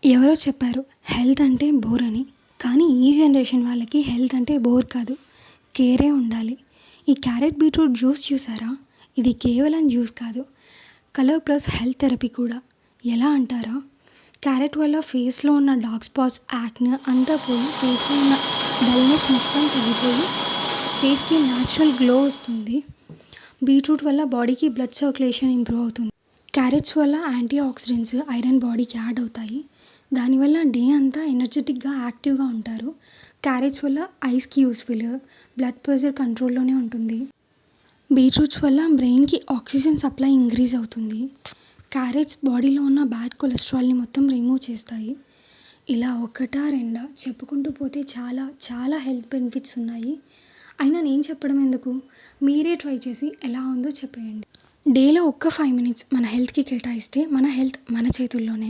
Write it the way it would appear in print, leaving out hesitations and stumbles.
ఎవరో చెప్పారు హెల్త్ అంటే బోర్ అని. కానీ ఈ జనరేషన్ వాళ్ళకి హెల్త్ అంటే బోర్ కాదు, కేరే ఉండాలి. ఈ క్యారెట్ బీట్రూట్ జ్యూస్ చూసారా? ఇది కేవలం జ్యూస్ కాదు, కలర్ ప్లస్ హెల్త్ థెరపీ కూడా. ఎలా అంటారా? క్యారెట్ వల్ల ఫేస్లో ఉన్న డార్క్ స్పాట్స్, యాక్నే అంతా పోయి ఫేస్లో ఉన్న డల్నెస్ మొత్తం తగ్గిపోయి ఫేస్కి న్యాచురల్ గ్లో వస్తుంది. బీట్రూట్ వల్ల బాడీకి బ్లడ్ సర్క్యులేషన్ ఇంప్రూవ్ అవుతుంది. క్యారెట్స్ వల్ల యాంటీ ఆక్సిడెంట్స్, ఐరన్ బాడీకి యాడ్ అవుతాయి. దానివల్ల డే అంతా ఎనర్జెటిక్గా యాక్టివ్గా ఉంటారు. క్యారెట్స్ వల్ల ఐస్కి యూస్ఫుల్, బ్లడ్ ప్రెషర్ కంట్రోల్లోనే ఉంటుంది. బీట్రూట్స్ వల్ల బ్రెయిన్కి ఆక్సిజన్ సప్లై ఇంక్రీజ్ అవుతుంది. క్యారెట్స్ బాడీలో ఉన్న బ్యాడ్ కొలెస్ట్రాల్ని మొత్తం రిమూవ్ చేస్తాయి. ఇలా ఒకటా రెండా చెప్పుకుంటూ పోతే చాలా చాలా హెల్త్ బెనిఫిట్స్ ఉన్నాయి. అయినా నేను చెప్పడం ఎందుకు, మీరే ట్రై చేసి ఎలా ఉందో చెప్పేయండి. డేలో ఒక్క 5 minutes మన హెల్త్కి కేటాయిస్తే మన హెల్త్ మన చేతుల్లోనే.